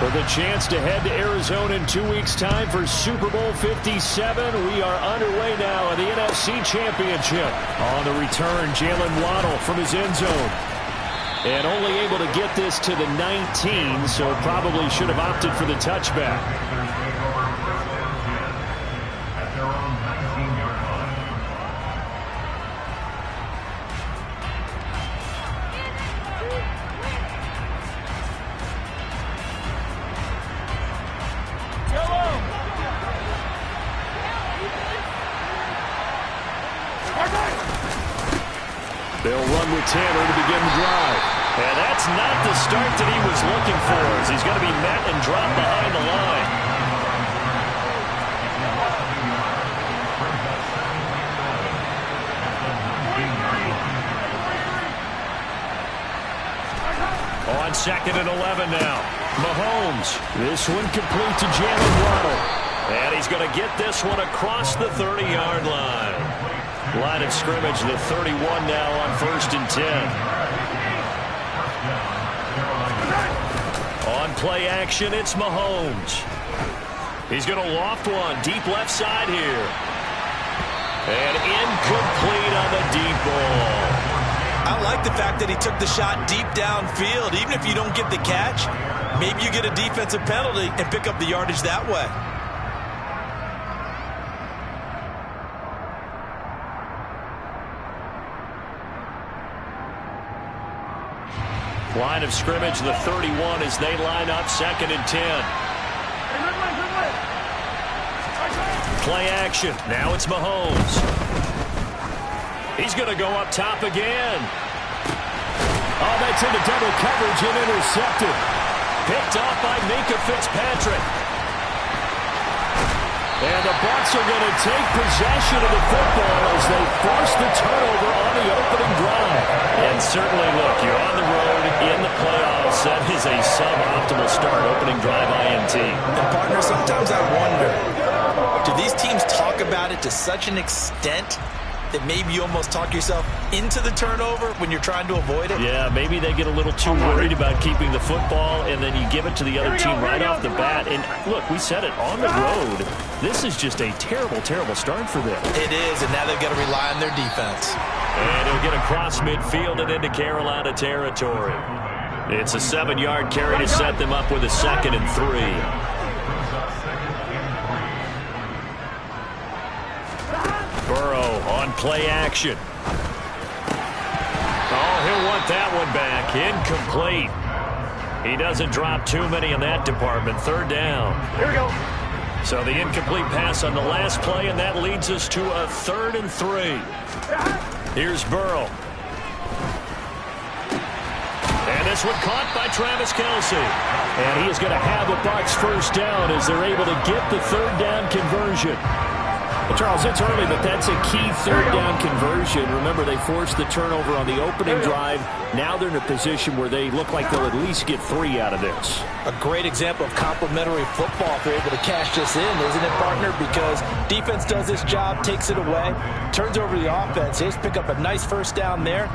With a chance to head to Arizona in 2 weeks' time for Super Bowl 57. We are underway now in the NFC Championship. On the return, Jalen Waddle from his end zone. And only able to get this to the 19, so probably should have opted for the touchback. They'll run with Tanner to begin the drive. And that's not the start that he was looking for, as he's going to be met and dropped behind the line. On 2nd and 11 now. Mahomes. This one complete to Jalen Waddle. And he's going to get this one across the 30-yard line. Line of scrimmage, the 31 now on 1st and 10. On play action, it's Mahomes. He's going to loft one deep left side here. And incomplete on the deep ball. I like the fact that he took the shot deep downfield. Even if you don't get the catch, maybe you get a defensive penalty and pick up the yardage that way. Line of scrimmage, the 31 as they line up 2nd and 10. Play action. Now it's Mahomes. He's going to go up top again. Oh, that's into double coverage and intercepted. Picked off by Minkah Fitzpatrick. And the Bucs are going to take possession of the football as they force the turnover on the opening drive. And certainly, look, you're on the road in the playoffs. That is a suboptimal start, opening drive INT. And, partner, sometimes I wonder, do these teams talk about it to such an extent that maybe you almost talk yourself into the turnover when you're trying to avoid it? Yeah, maybe they get a little too worried about keeping the football, and then you give it to the other team right off the bat. And look, we said it, on the road, this is just a terrible, terrible start for them. It is, and now they've got to rely on their defense. And he'll get across midfield and into Carolina territory. It's a 7-yard carry to set them up with a 2nd and 3. Burrow on play action. Oh, he'll want that one back. Incomplete. He doesn't drop too many in that department. 3rd down. Here we go. So the incomplete pass on the last play, and that leads us to a 3rd and 3. Here's Burrow. And this one caught by Travis Kelce. And he is going to have the Bucs 1st down as they're able to get the 3rd down conversion. Well, Charles, it's early, but that's a key 3rd down conversion. Remember, they forced the turnover on the opening drive. Now they're in a position where they look like they'll at least get 3 out of this. A great example of complementary football if they're able to cash this in, isn't it, partner? Because defense does this job, takes it away, turns over the offense. They just pick up a nice 1st down there.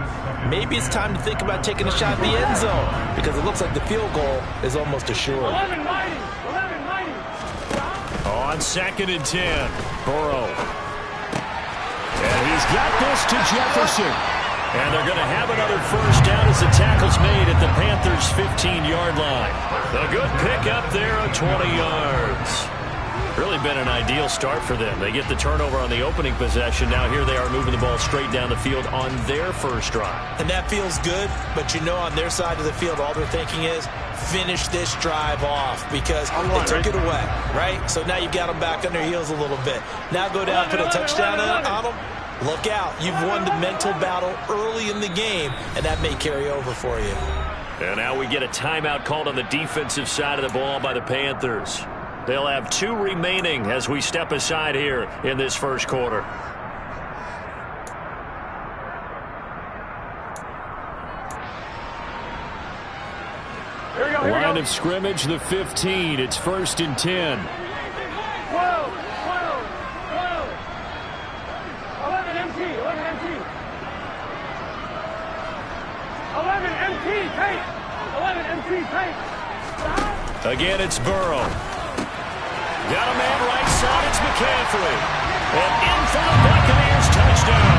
Maybe it's time to think about taking a shot at the end zone because it looks like the field goal is almost assured. 11-90. On 2nd and 10, Burrow. And he's got this to Jefferson. And they're going to have another 1st down as the tackle's made at the Panthers' 15-yard line. A good pickup there of 20 yards. Really been an ideal start for them. They get the turnover on the opening possession. Now here they are moving the ball straight down the field on their 1st drive. And that feels good, but you know on their side of the field all they're thinking is finish this drive off because they took it away, right? So now you've got them back on their heels a little bit. Now go down, put a touchdown on them. Look out. You've won the mental battle early in the game, and that may carry over for you. And now we get a timeout called on the defensive side of the ball by the Panthers. They'll have 2 remaining as we step aside here in this 1st quarter. Line of scrimmage, the 15. It's 1st and 10. 12, 11 MT, 11 MT. 11 MT, tight. 11 MT, tight. Again, it's Burrow. Got a man right side. It's McCaffrey. And in for the Buccaneers touchdown.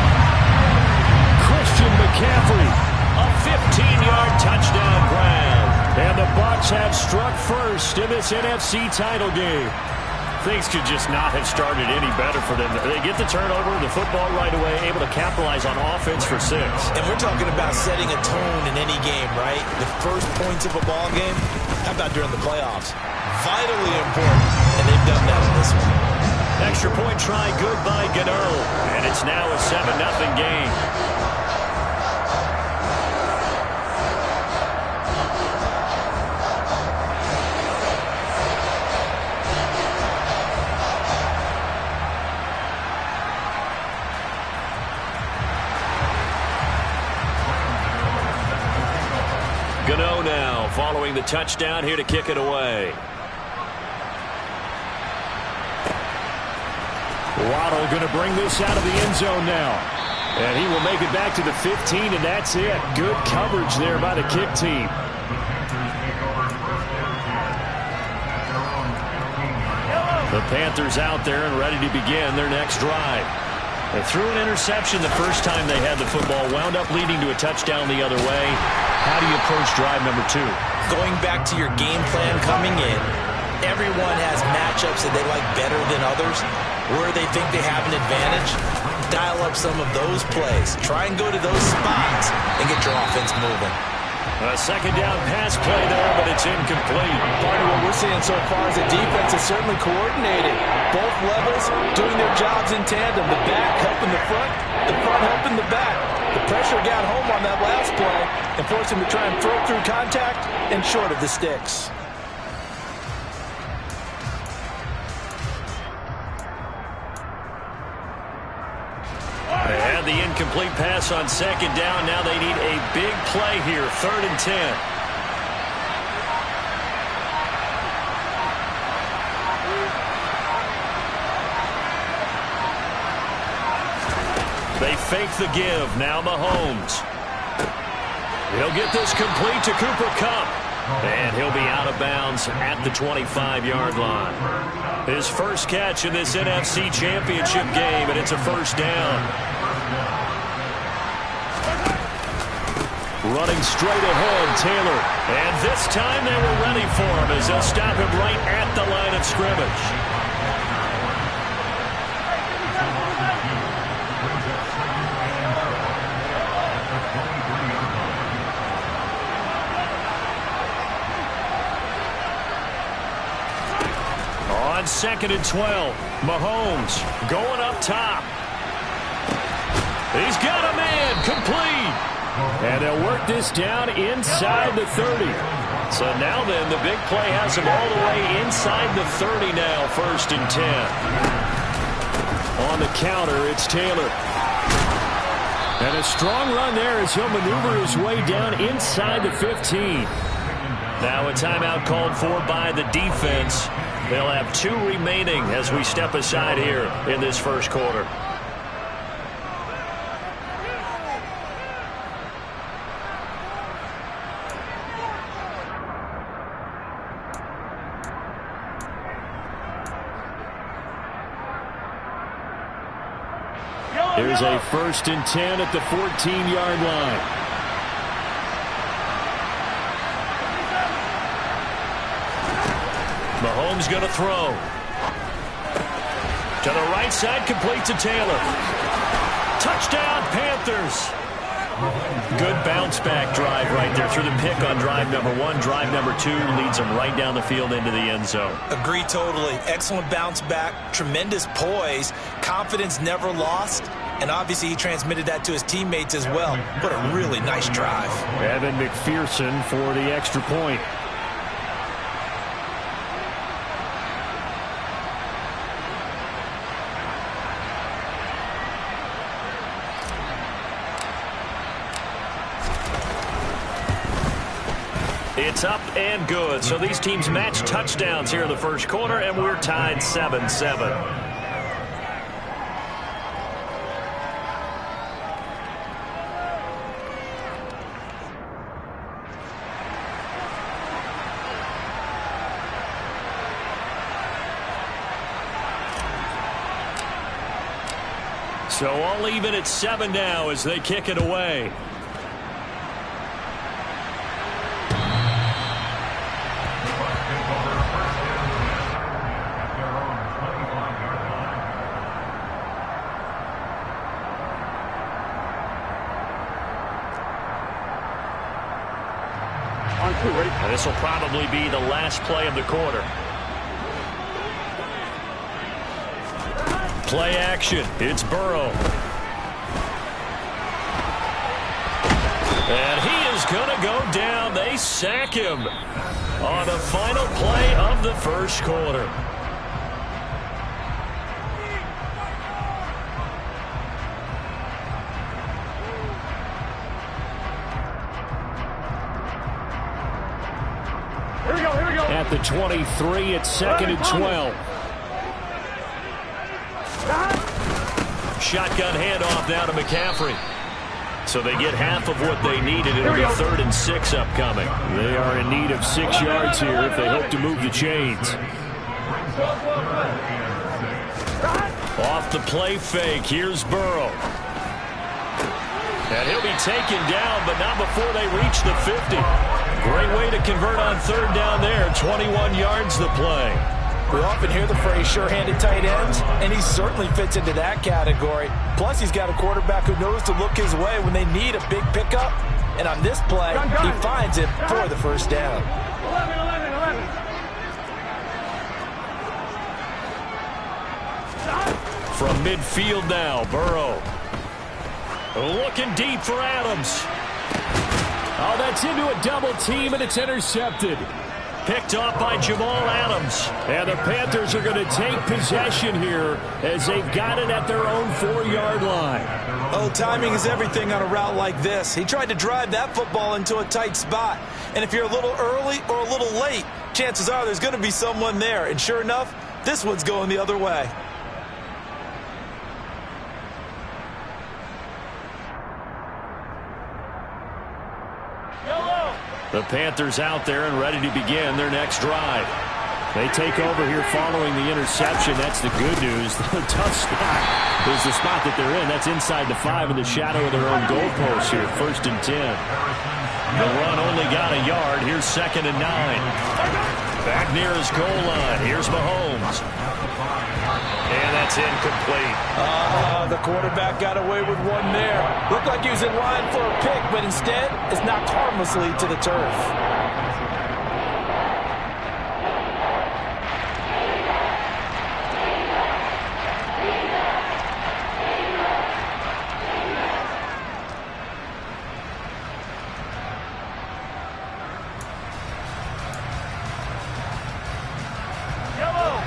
Christian McCaffrey, a 15-yard touchdown grab. And the Bucs have struck first in this NFC title game. Things could just not have started any better for them. They get the turnover, the football right away, able to capitalize on offense for 6. And we're talking about setting a tone in any game, right? The first points of a ball game, how about during the playoffs? Vitally important, and they've done that in this one. Extra point try good by Gano, and it's now a 7-0 game. Gano now following the touchdown here to kick it away. Waddle going to bring this out of the end zone now. And he will make it back to the 15, and that's it. Good coverage there by the kick team. The Panthers out there and ready to begin their next drive. They threw an interception the first time they had the football, wound up leading to a touchdown the other way. How do you approach drive number 2? Going back to your game plan coming in, everyone has matchups that they like better than others. Where they think they have an advantage, dial up some of those plays. Try and go to those spots and get your offense moving. A second down pass play there, but it's incomplete. Part of what we're seeing so far is the defense is certainly coordinated. Both levels doing their jobs in tandem. The back helping the front helping the back. The pressure got home on that last play and forced him to try and throw through contact and short of the sticks. They had the incomplete pass on second down. Now they need a big play here, 3rd and 10. They fake the give. Now Mahomes. He'll get this complete to Cooper Kupp. And he'll be out of bounds at the 25-yard line. His first catch in this NFC Championship game, and it's a first down. Running straight ahead, Taylor. And this time they were ready for him as they'll stop him right at the line of scrimmage. On 2nd and 12, Mahomes going up top. He's got a man, complete. And they'll work this down inside the 30. So now then, the big play has him all the way inside the 30 now, 1st and 10. On the counter, it's Taylor. And a strong run there as he'll maneuver his way down inside the 15. Now a timeout called for by the defense. They'll have 2 remaining as we step aside here in this first quarter. Here's a 1st and 10 at the 14-yard line. Mahomes going to throw. To the right side, complete to Taylor. Touchdown, Panthers. Good bounce-back drive right there through the pick on drive number 1. Drive number 2 leads them right down the field into the end zone. Agree totally. Excellent bounce-back, tremendous poise, confidence never lost, and obviously he transmitted that to his teammates as well. What a really nice drive. Evan McPherson for the extra point. It's up and good. So these teams match touchdowns here in the first quarter, and we're tied 7-7. So all even at 7 now as they kick it away. This will probably be the last play of the quarter. Play action. It's Burrow. And he is going to go down. They sack him on the final play of the first quarter. At the 23, it's 2nd and 12. Shotgun handoff now to McCaffrey. So they get half of what they needed. It'll be 3rd and 6 upcoming. They are in need of 6 yards here if they hope to move the chains. Off the play fake, here's Burrow. And he'll be taken down, but not before they reach the 50. Great way to convert on 3rd down there. 21 yards the play. We often hear the phrase sure-handed tight ends, and he certainly fits into that category. Plus, he's got a quarterback who knows to look his way when they need a big pickup. And on this play, he finds it for the first down. 11. From midfield now, Burrow. Looking deep for Adams. Oh, that's into a double team, and it's intercepted. Picked off by Jamal Adams. And the Panthers are going to take possession here as they've got it at their own 4-yard line. Oh, timing is everything on a route like this. He tried to drive that football into a tight spot. And if you're a little early or a little late, chances are there's going to be someone there. And sure enough, this one's going the other way. The Panthers out there and ready to begin their next drive. They take over here following the interception. That's the good news. The tough spot is the spot that they're in. That's inside the 5 in the shadow of their own goalpost here. 1st and 10. The run only got a yard. Here's 2nd and 9. Back near his goal line. Here's Mahomes. And that's incomplete. The quarterback got away with one there. Looked like he was in line for a pick, but instead it's knocked harmlessly to the turf.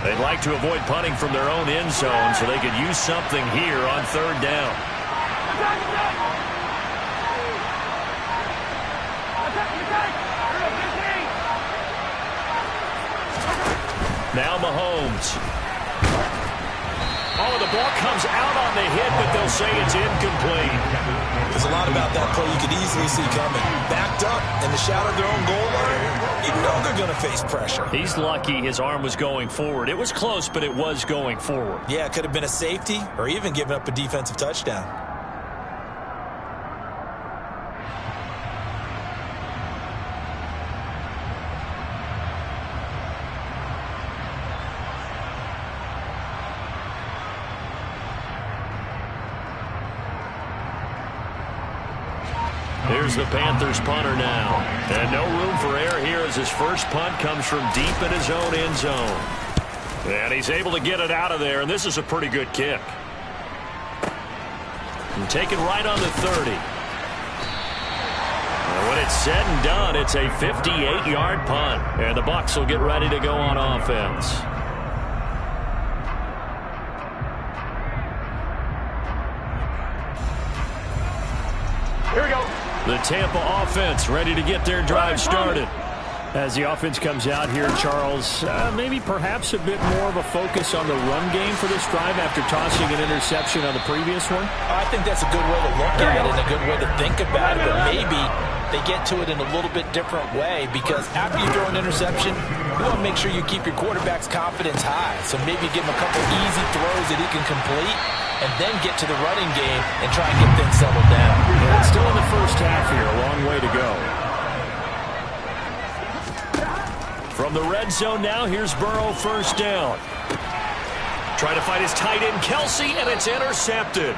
They'd like to avoid punting from their own end zone so they could use something here on 3rd down. Now Mahomes. Oh, the ball comes out on the hit, but they'll say it's incomplete. There's a lot about that play you could easily see coming. Backed up in the shadow of their own goal line, you know they're going to face pressure. He's lucky his arm was going forward. It was close, but it was going forward. Yeah, it could have been a safety or even given up a defensive touchdown. Here's the Panthers punter now. And no room for error here as his first punt comes from deep in his own end zone. And he's able to get it out of there, and this is a pretty good kick. And taken right on the 30. And when it's said and done, it's a 58-yard punt. And the Bucs will get ready to go on offense. Here we go. The Tampa offense ready to get their drive started. As the offense comes out here, Charles, maybe perhaps a bit more of a focus on the run game for this drive after tossing an interception on the previous one? I think that's a good way to look at it and a good way to think about it, but maybe they get to it in a little bit different way, because after you throw an interception, you want to make sure you keep your quarterback's confidence high. So maybe give him a couple easy throws that he can complete, and then get to the running game and try and get things settled down. Yeah, it's still in the first half here. A long way to go. From the red zone now, here's Burrow, first down. Trying to find his tight end, Kelsey, and it's intercepted.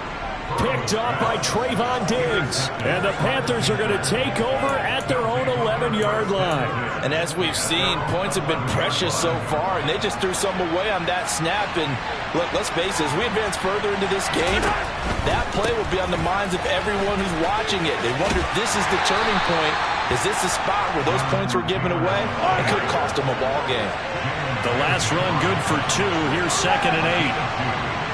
Picked off by Trayvon Diggs. And the Panthers are going to take over at their own 11-yard line. And as we've seen, points have been precious so far, and they just threw some away on that snap. And look, let's face it, as we advance further into this game, that play will be on the minds of everyone who's watching it. They wonder if this is the turning point. Is this the spot where those points were given away? It could cost them a ball game. The last run good for 2. Here's 2nd and 8.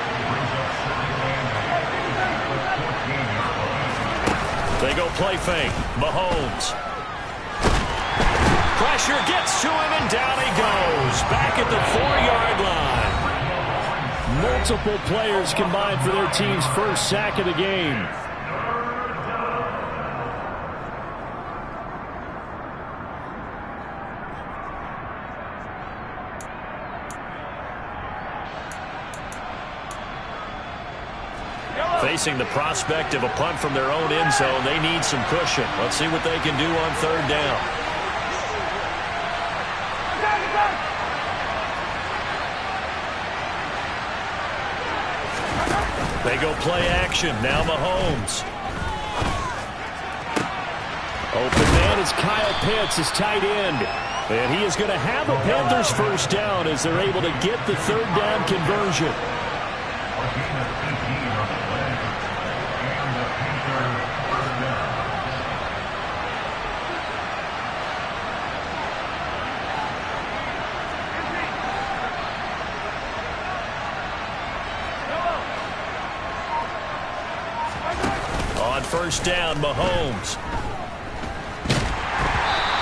They go play fake. Mahomes. Pressure gets to him, and down he goes. Back at the 4-yard line. Multiple players combined for their team's first sack of the game. Facing the prospect of a punt from their own end zone, they need some cushion. Let's see what they can do on 3rd down. They go play action. Now Mahomes. Open man is Kyle Pitts, his tight end. And he is going to have a Panthers first down as they're able to get the 3rd down conversion. First down, Mahomes.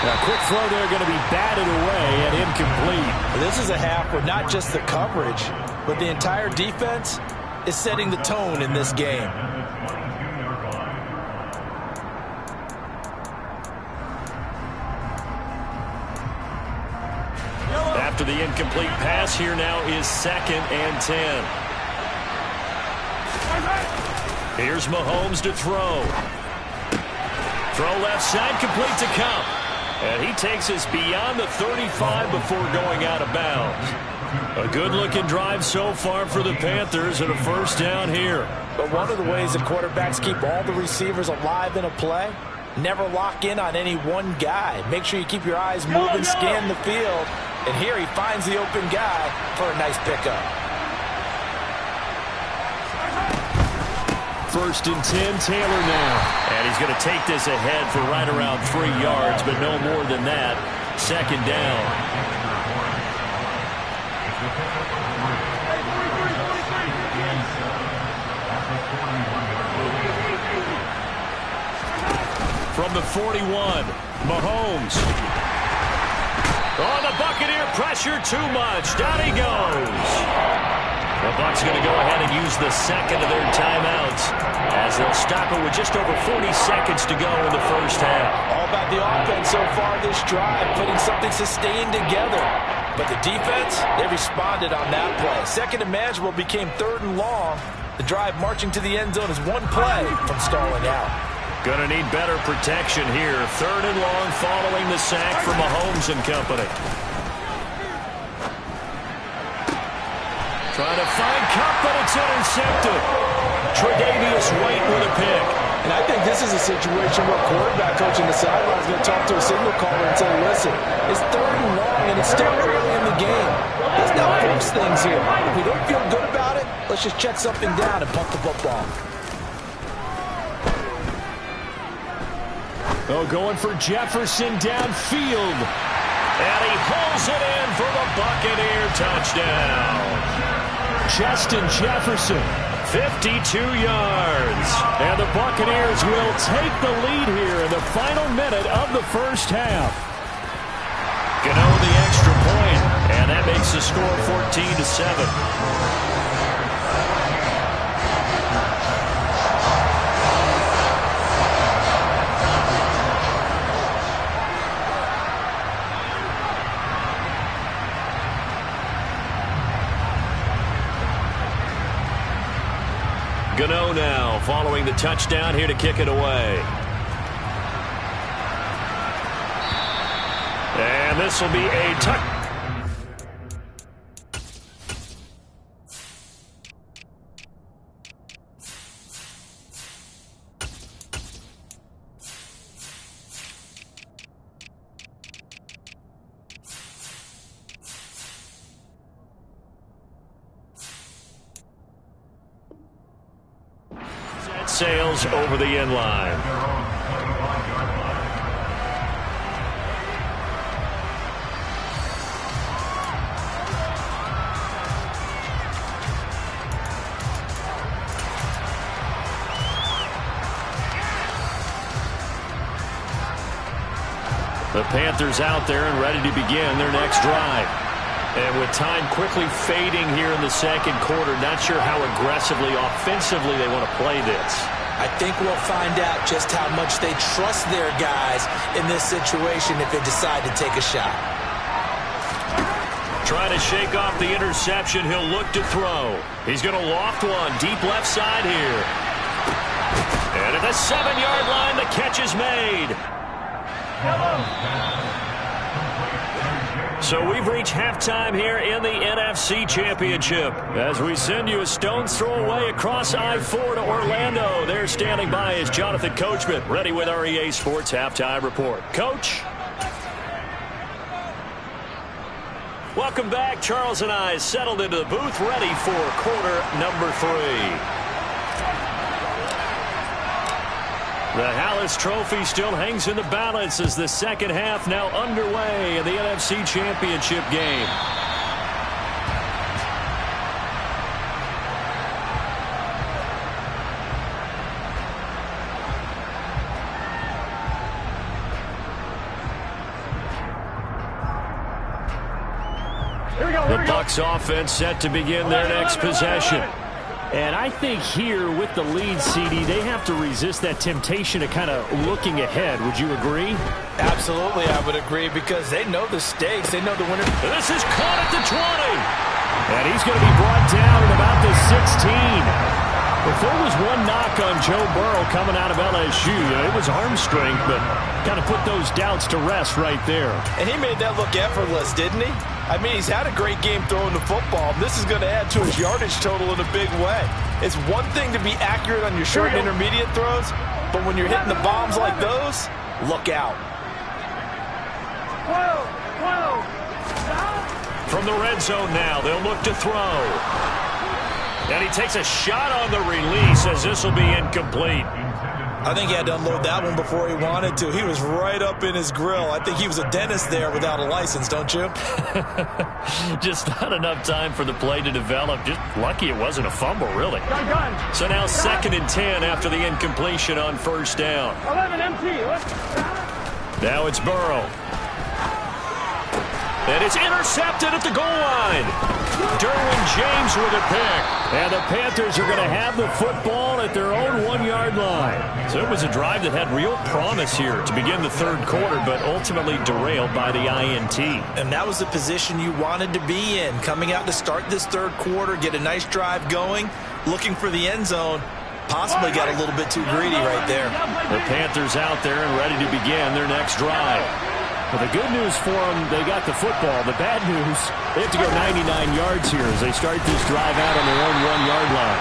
Now, quick throw there, going to be batted away and incomplete. This is a half where not just the coverage, but the entire defense is setting the tone in this game. After the incomplete pass, here now is 2nd and 10. Here's Mahomes to throw. Throw left side, complete to Cup. And he takes us beyond the 35 before going out of bounds. A good-looking drive so far for the Panthers and a first down here. But one of the ways that quarterbacks keep all the receivers alive in a play, never lock in on any one guy. Make sure you keep your eyes moving, scan the field. And here he finds the open guy for a nice pickup. 1st and 10, Taylor now. And he's going to take this ahead for right around 3 yards, but no more than that. 2nd down. From the 41, Mahomes. Oh, the Buccaneer pressure too much. Down he goes. The Bucs going to go ahead and use the 2nd of their timeouts as they'll stop it with just over 40 seconds to go in the first half. All about the offense so far this drive, putting something sustained together. But the defense, they responded on that play. 2nd and manageable became 3rd and long. The drive marching to the end zone is one play from stalling out. Going to need better protection here. 3rd and long following the sack from Mahomes and company. Trying to find Cup, but it's intercepted. Tre'Davious White with a pick. And I think this is a situation where quarterback coach in the sideline is going to talk to a signal caller and say, listen, it's 3rd and long and it's still early in the game. Let's not force things here. If we don't feel good about it, let's just check something down and punt the football. Oh, going for Jefferson downfield. And he pulls it in for the Buccaneer touchdown. Justin Jefferson, 52 yards. And the Buccaneers will take the lead here in the final minute of the first half. Gano the extra point, and that makes the score 14-7. Gano now following the touchdown here to kick it away. And this will be a touchdown. Sails over the end line. The Panthers out there and ready to begin their next drive. And with time quickly fading here in the second quarter, not sure how aggressively, offensively they want to play this. I think we'll find out just how much they trust their guys in this situation if they decide to take a shot. Trying to shake off the interception, he'll look to throw. He's going to loft one, deep left side here. And at the 7-yard line, the catch is made. So we've reached halftime here in the NFC Championship as we send you a stone's throw away across I-4 to Orlando. There standing by is Jonathan Coachman, ready with our EA Sports Halftime Report. Coach? Welcome back. Charles and I settled into the booth, ready for quarter number 3. The Hallis Trophy still hangs in the balance as the second half now underway in the NFC Championship game. The Bucs offense set to begin their next possession. And I think here with the lead, CD, they have to resist that temptation of kind of looking ahead. Would you agree? Absolutely, I would agree because they know the stakes. They know the winner. This is caught at the 20. And he's going to be brought down at about the 16. If there was one knock on Joe Burrow coming out of LSU, it was arm strength, but kind of put those doubts to rest right there. And he made that look effortless, didn't he? I mean, he's had a great game throwing the football. This is going to add to his yardage total in a big way. It's one thing to be accurate on your short and intermediate throws, but when you're hitting the bombs like those, look out. From the red zone now, they'll look to throw. And he takes a shot on the release as this will be incomplete. I think he had to unload that one before he wanted to. He was right up in his grill. I think he was a dentist there without a license, don't you? Just not enough time for the play to develop. Just lucky it wasn't a fumble, really. So now 2nd and 10 after the incompletion on first down. 11 empty. Now it's Burrow. And it's intercepted at the goal line. Derwin James with a pick. And the Panthers are going to have the football at their own 1-yard line. So it was a drive that had real promise here to begin the third quarter, but ultimately derailed by the INT. And that was the position you wanted to be in. Coming out to start this third quarter, get a nice drive going, looking for the end zone. Possibly got a little bit too greedy right there. The Panthers out there and ready to begin their next drive. Well, the good news for them, they got the football. The bad news, they have to go 99 yards here as they start this drive out on their own 1-yard line.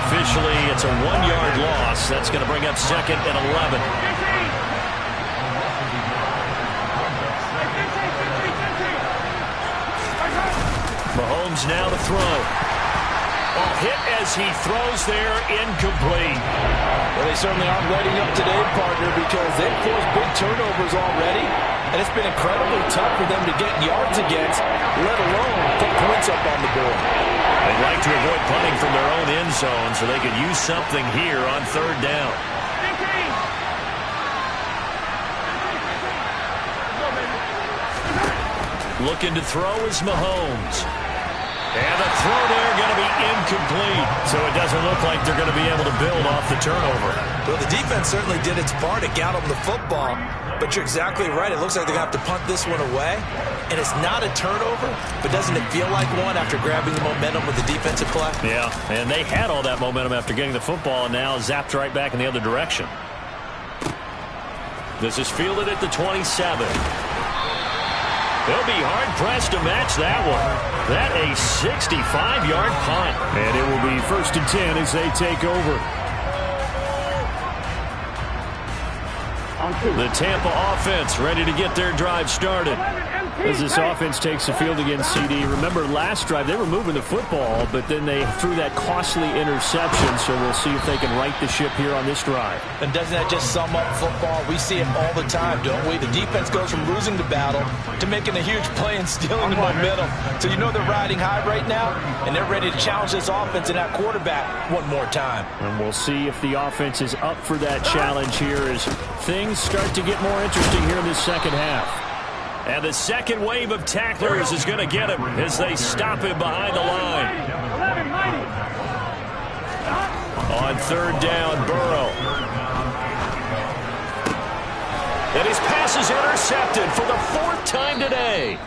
Officially, it's a 1-yard loss. That's going to bring up 2nd and 11. Mahomes now to throw. Hit as he throws there, incomplete. Well, they certainly aren't letting up today, partner, because they've forced big turnovers already, and it's been incredibly tough for them to get yards against, let alone put points up on the board. They'd like to avoid punting from their own end zone so they could use something here on third down. Looking to throw is Mahomes. And the throw there going to be incomplete. So it doesn't look like they're going to be able to build off the turnover. Well, the defense certainly did its part to get them the football. But you're exactly right. It looks like they're going to have to punt this one away. And it's not a turnover, but doesn't it feel like one after grabbing the momentum with the defensive play? Yeah, and they had all that momentum after getting the football and now zapped right back in the other direction. This is fielded at the 27. They'll be hard-pressed to match that one. That a 65-yard punt. And it will be 1st and 10 as they take over. The Tampa offense ready to get their drive started. As this offense takes the field against CD, remember last drive they were moving the football, but then they threw that costly interception, so we'll see if they can right the ship here on this drive. And doesn't that just sum up football? We see it all the time, don't we? The defense goes from losing the battle to making a huge play and stealing the momentum. So you know they're riding high right now, and they're ready to challenge this offense and that quarterback one more time. And we'll see if the offense is up for that challenge here as things start to get more interesting here in this second half. And the second wave of tacklers is going to get him as they stop him behind the line. On 3rd down, Burrow. And his pass is intercepted for the 4th time today.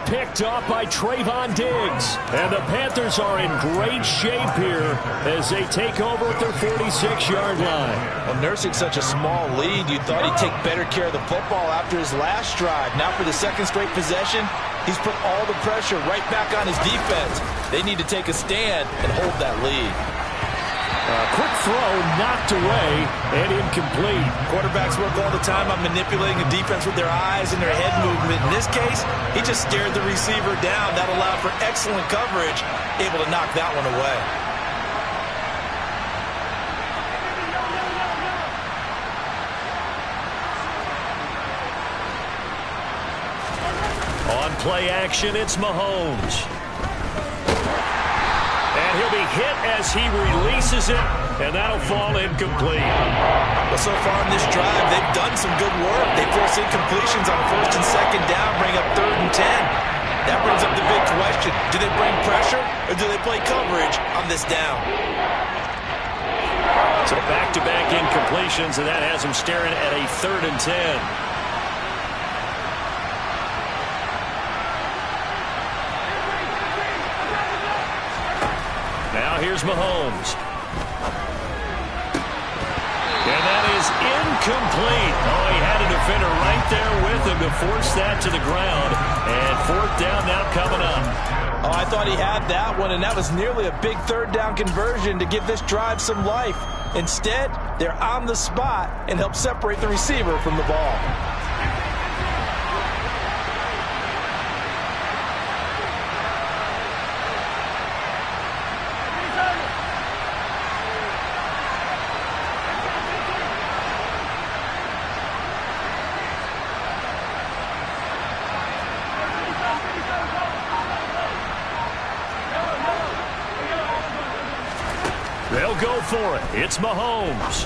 Picked off by Trayvon Diggs. And the Panthers are in great shape here as they take over at their 46-yard line. Well, nursing such a small lead, you thought he'd take better care of the football after his last drive. Now for the 2nd straight possession, he's put all the pressure right back on his defense. They need to take a stand and hold that lead. Quick throw knocked away and incomplete. Quarterbacks work all the time on manipulating the defense with their eyes and their head movement. In this case, he just stared the receiver down. That allowed for excellent coverage, able to knock that one away. On play action, it's Mahomes. And he'll be hit as he releases it, and that'll fall incomplete. Well, so far in this drive, they've done some good work. They force incompletions on 1st and 2nd down, bring up 3rd and 10. That brings up the big question. Do they bring pressure, or do they play coverage on this down? So back-to-back incompletions, and that has them staring at a 3rd and 10. Now here's Mahomes. And that is incomplete. Oh, he had a defender right there with him to force that to the ground. And 4th down now coming up. Oh, I thought he had that one, and that was nearly a big 3rd down conversion to give this drive some life. Instead, they're on the spot and help separate the receiver from the ball. They'll go for it. It's Mahomes.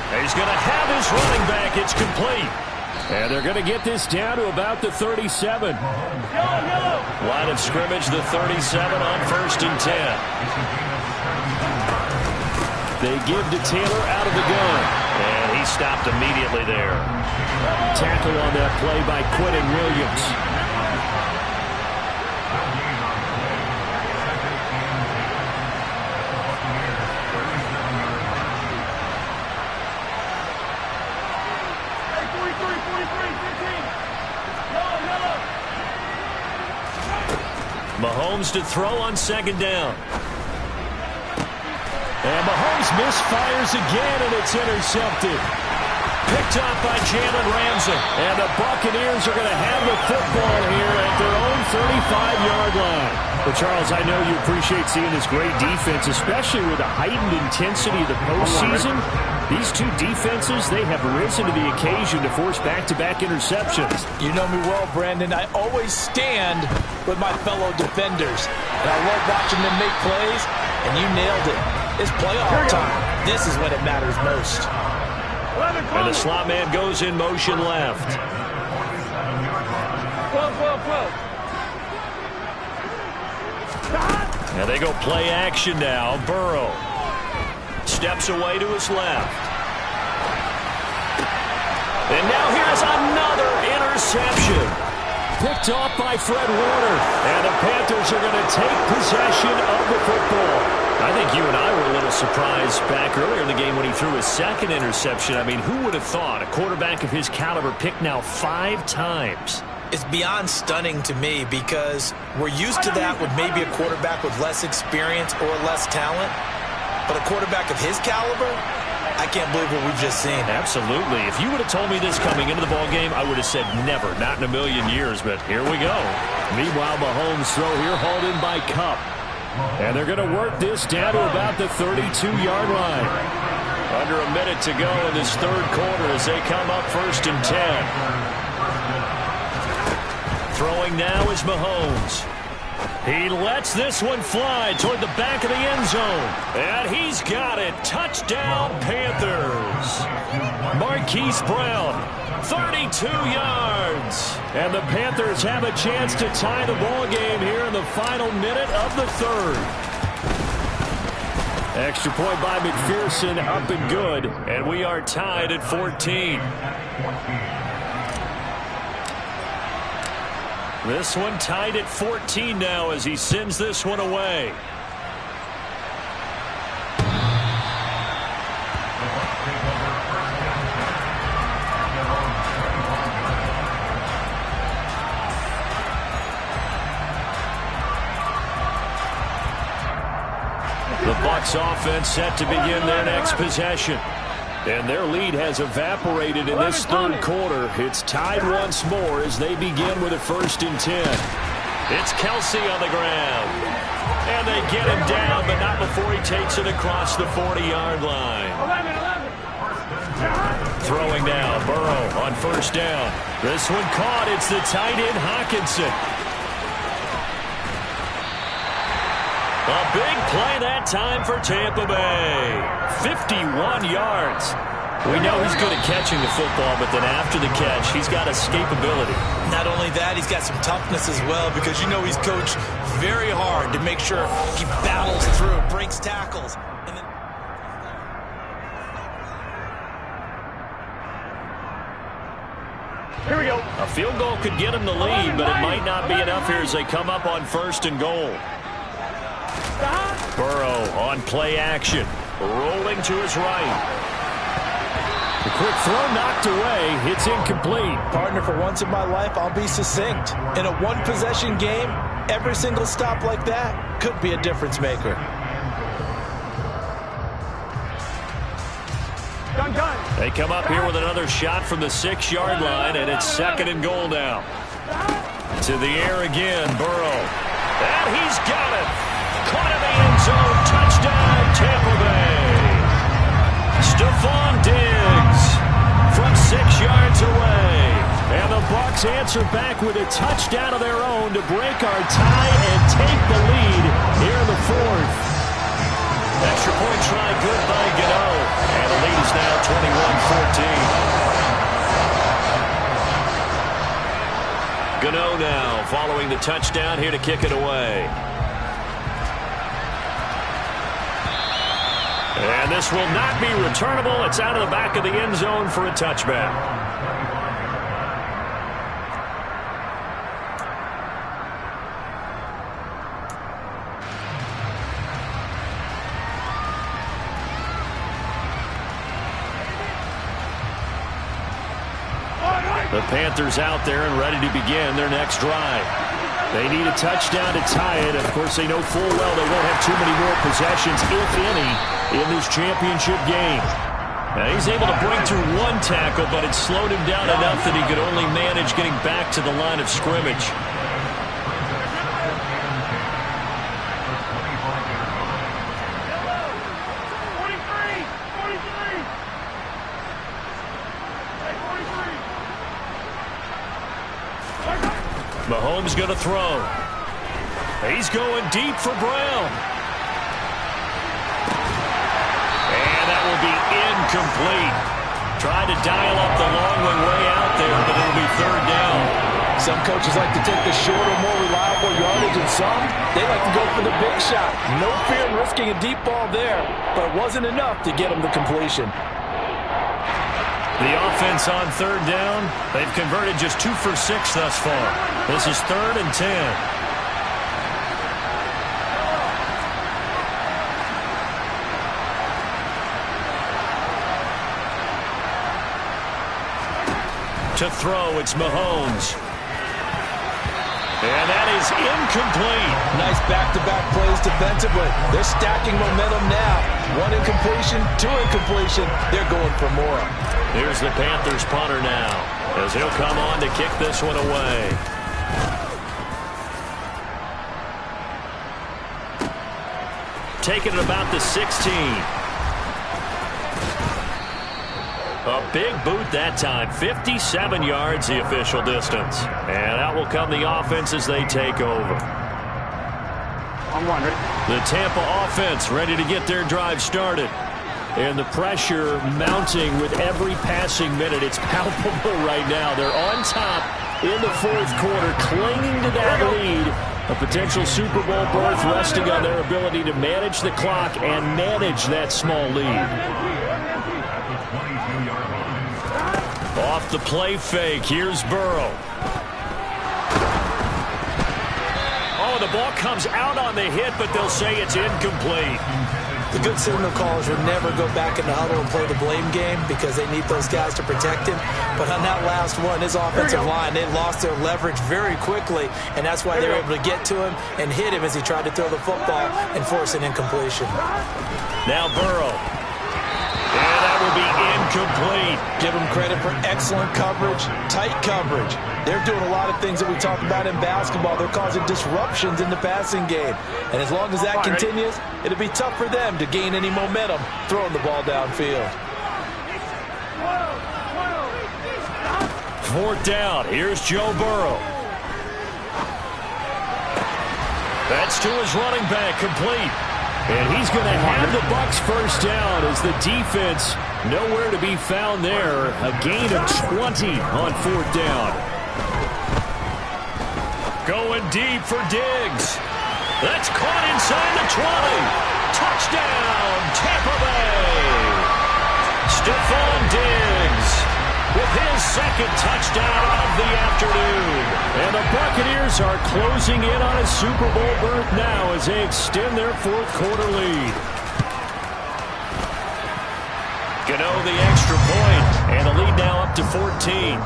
He's going to have his running back. It's complete. And they're going to get this down to about the 37. Line of scrimmage, the 37 on 1st and 10. They give to Taylor out of the gun. And he stopped immediately there. Tackle on that play by Quentin Williams. Mahomes to throw on 2nd down. And Mahomes misfires again, and it's intercepted. Picked up by Jalen Ramsey. And the Buccaneers are going to have the football here at their own 35-yard line. But, Charles, I know you appreciate seeing this great defense, especially with the heightened intensity of the postseason. These two defenses, they have risen to the occasion to force back-to-back interceptions. You know me well, Brandon. I always stand with my fellow defenders. And I love watching them make plays, and you nailed it. It's playoff time. This is when it matters most. And the slot man goes in motion left. 12. And they go play action now. Burrow steps away to his left. And now here's another interception. Picked off by Fred Warner. And the Panthers are going to take possession of the football. I think you and I were a little surprised back earlier in the game when he threw his second interception. I mean, who would have thought a quarterback of his caliber picked now 5 times? It's beyond stunning to me because we're used to that with maybe a quarterback with less experience or less talent. But a quarterback of his caliber, I can't believe what we've just seen. Absolutely. If you would have told me this coming into the ballgame, I would have said never, not in a million years. But here we go. Meanwhile, Mahomes' throw here hauled in by Kupp. And they're going to work this down to about the 32-yard line. Under a minute to go in this third quarter as they come up 1st and 10. Throwing now is Mahomes. He lets this one fly toward the back of the end zone. And he's got it. Touchdown, Panthers. Marquise Brown, 32 yards. And the Panthers have a chance to tie the ball game here in the final minute of the third. Extra point by McPherson, up and good. And we are tied at 14. This one tied at 14 now as he sends this one away. The Bucs offense set to begin their next possession. And their lead has evaporated in this third quarter. It's tied once more as they begin with a 1st and 10. It's Kelsey on the ground. And they get him down, but not before he takes it across the 40-yard line. 11. Throwing now, Burrow on 1st down. This one caught. It's the tight end, Hockenson. A big play that time for Tampa Bay. 51 yards. We know he's good at catching the football, but then after the catch, he's got escapability. Not only that, he's got some toughness as well because you know he's coached very hard to make sure he battles through, breaks tackles. And then Here we go. a field goal could get him the lead, but it might not be enough here as they come up on 1st and goal. Burrow on play action, rolling to his right. The quick throw knocked away. It's incomplete. Partner, for once in my life, I'll be succinct. In a one-possession game, every single stop like that could be a difference maker. Done. They come up here with another shot from the 6-yard line, and it's 2nd and goal now. To the air again, Burrow. And he's got it. Caught in the end zone. Touchdown, Tampa Bay. Stephon Diggs from 6 yards away. And the Bucs answer back with a touchdown of their own to break our tie and take the lead here in the 4th. Extra point try good by Gano. And the lead is now 21-14. Gano now following the touchdown here to kick it away. And this will not be returnable. It's out of the back of the end zone for a touchback. The Panthers out there and ready to begin their next drive. They need a touchdown to tie it. Of course, they know full well they won't have too many more possessions, if any, in this championship game. Now, he's able to break through one tackle, but it slowed him down enough that he could only manage getting back to the line of scrimmage. Mahomes going to throw. He's going deep for Brown. And that will be incomplete. Tried to dial up the long one way out there, but it'll be 3rd down. Some coaches like to take the shorter, more reliable yardage, and some, they like to go for the big shot. No fear in risking a deep ball there, but it wasn't enough to get them the completion. The offense on third down, they've converted just 2 for 6 thus far. This is 3rd and 10. To throw, it's Mahomes. And that is incomplete. Nice back-to-back plays defensively. They're stacking momentum now. 1 incompletion, 2 incompletion. They're going for more. Here's the Panthers punter now, as he'll come on to kick this one away. Taking it about the 16. A big boot that time. 57 yards the official distance. And out will come the offense as they take over. The Tampa offense ready to get their drive started. And the pressure mounting with every passing minute. It's palpable right now. They're on top in the 4th quarter, clinging to that lead. A potential Super Bowl berth resting on their ability to manage the clock and manage that small lead. Off the play fake, here's Burrow. Oh, the ball comes out on the hit, but they'll say it's incomplete. The good signal callers would never go back in the huddle and play the blame game because they need those guys to protect him. But on that last one, his offensive line, they lost their leverage very quickly, and that's why they were able to get to him and hit him as he tried to throw the football and force an incompletion. Now Burrow. And that will be incomplete. Give them credit for excellent coverage, tight coverage. They're doing a lot of things that we talk about in basketball. They're causing disruptions in the passing game. And as long as that continues, it'll be tough for them to gain any momentum throwing the ball downfield. 4th down. Here's Joe Burrow. That's to his running back, complete. And he's going to have the Bucs first down as the defense nowhere to be found there. A gain of 20 on 4th down. Going deep for Diggs. That's caught inside the 20. Touchdown, Tampa Bay. Stephon Diggs with his 2nd touchdown of the afternoon. And the Buccaneers are closing in on a Super Bowl berth now as they extend their 4th quarter lead. Gano the extra point, and the lead now up to 14.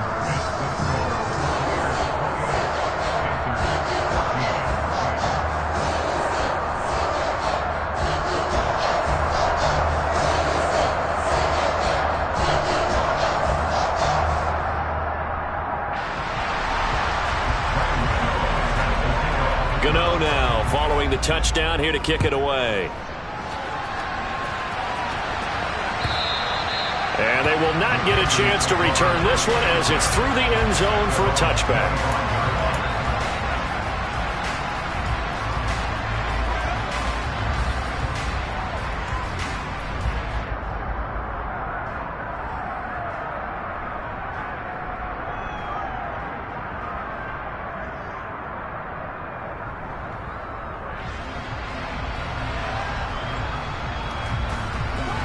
Gano now following the touchdown here to kick it away. And they will not get a chance to return this one as it's through the end zone for a touchback.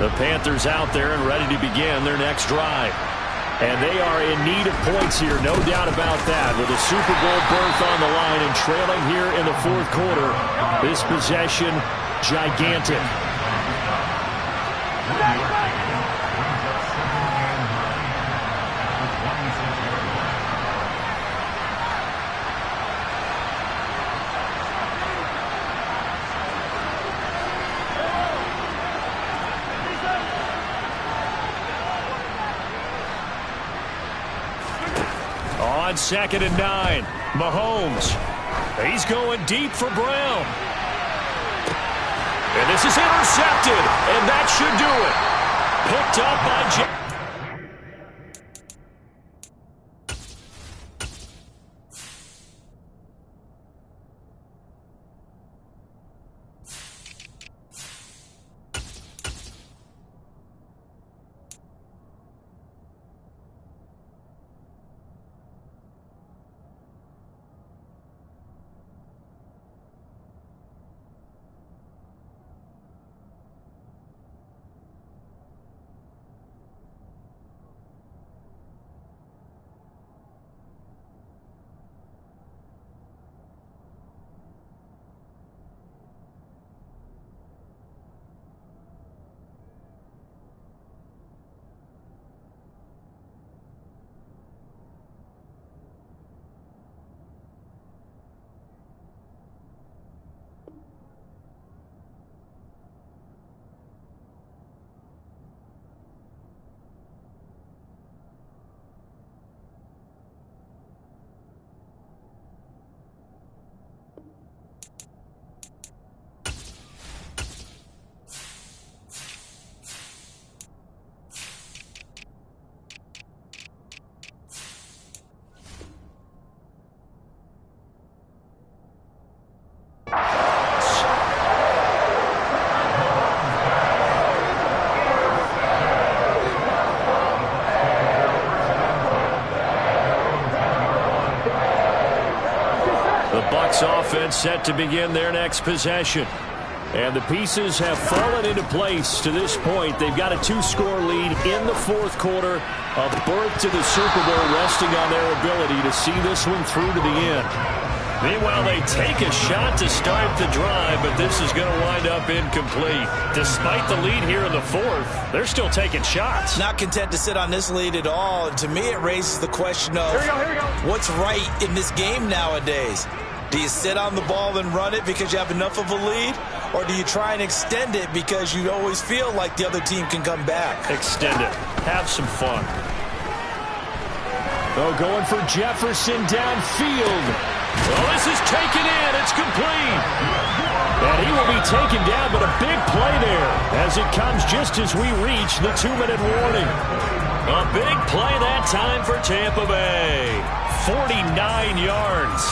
The Panthers out there and ready to begin their next drive. And they are in need of points here, no doubt about that. With a Super Bowl berth on the line and trailing here in the 4th quarter, this possession gigantic. On 2nd and 9, Mahomes. He's going deep for Brown. And this is intercepted, and that should do it. Picked up by The Bucs offense set to begin their next possession. And the pieces have fallen into place to this point. They've got a 2-score lead in the fourth quarter. A berth to the Super Bowl resting on their ability to see this one through to the end. Meanwhile, they take a shot to start the drive, but this is going to wind up incomplete. Despite the lead here in the fourth, they're still taking shots. Not content to sit on this lead at all. And to me, it raises the question of what's right in this game nowadays. Do you sit on the ball and run it because you have enough of a lead? Or do you try and extend it because you always feel like the other team can come back? Extend it. Have some fun. Oh, going for Jefferson downfield. Well, this is taken in. It's complete. And he will be taken down, but a big play there as it comes just as we reach the 2-minute warning. A big play that time for Tampa Bay. 49 yards.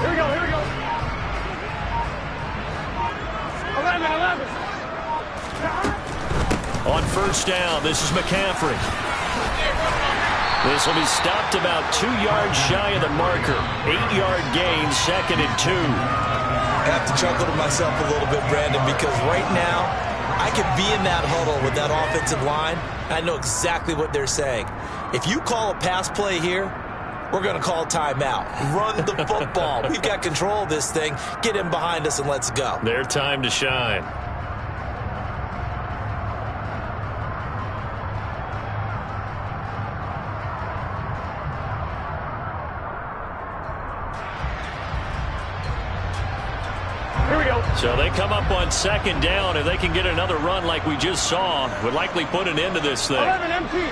Here we go. 11. On first down, this is McCaffrey. This will be stopped about 2 yards shy of the marker. 8-yard gain, 2nd and 2. I have to chuckle to myself a little bit, Brandon, because right now I could be in that huddle with that offensive line. I know exactly what they're saying. If you call a pass play here, we're going to call timeout. Run the football. We've got control of this thing. Get him behind us and let's go. Their time to shine. Here we go. So they come up on 2nd down. If they can get another run like we just saw, would likely put an end to this thing. 11 MT.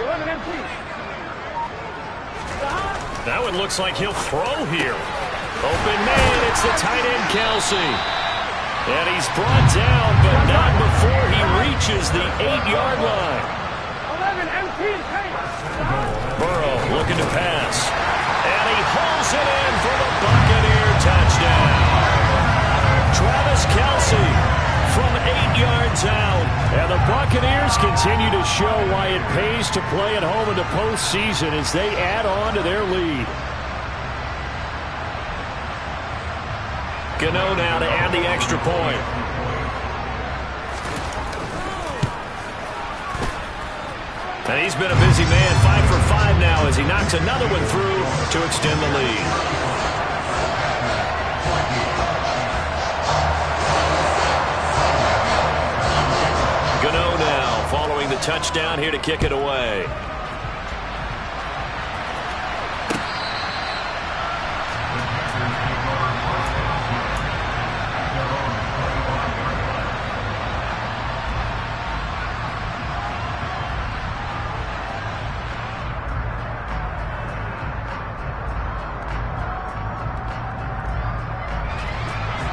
That one looks like he'll throw here. Open man, it's the tight end, Kelsey. And he's brought down, but not before he reaches the 8-yard line. 11 MT. Burrow looking to pass. And he hauls it in for the Buccaneer touchdown. Travis Kelsey from 8 yards out. And the Buccaneers continue to show why it pays to play at home in the postseason as they add on to their lead. Gano now to add the extra point. And he's been a busy man, 5 for 5 now as he knocks another one through to extend the lead. Gano now following the touchdown here to kick it away.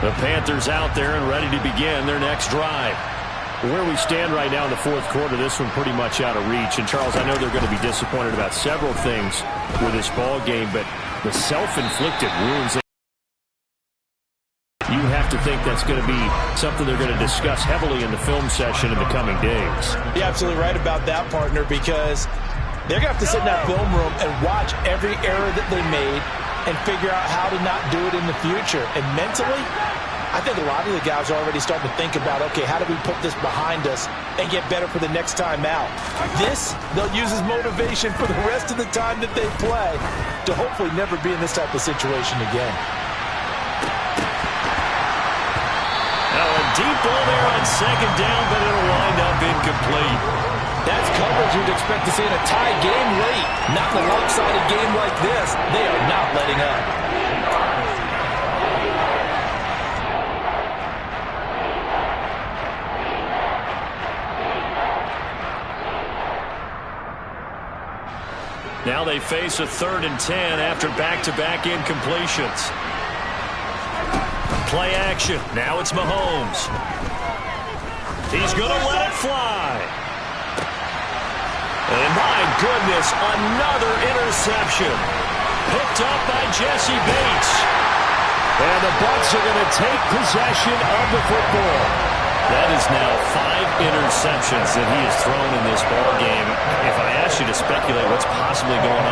The Panthers out there and ready to begin their next drive. Where we stand right now in the fourth quarter, this one pretty much out of reach. And, Charles, I know they're going to be disappointed about several things with this ball game, but the self-inflicted wounds, you have to think that's going to be something they're going to discuss heavily in the film session in the coming days. You're absolutely right about that, partner, because they're going to have to sit in that film room and watch every error that they made and figure out how to not do it in the future. And mentally, I think a lot of the guys are already starting to think about, okay, how do we put this behind us and get better for the next time out? This, they'll use as motivation for the rest of the time that they play to hopefully never be in this type of situation again. Now a deep ball there on 2nd down, but it'll wind up incomplete. That's coverage you'd expect to see in a tie game late. Not in a lopsided game like this. They are not letting up. Now they face a 3rd and 10 after back-to-back incompletions. Play action. Now it's Mahomes. He's going to let it fly. And my goodness, another interception. Picked up by Jesse Bates. And the Bucs are going to take possession of the football. That is now 5 interceptions that he has thrown in this ball game. If I asked you to speculate what's possibly going on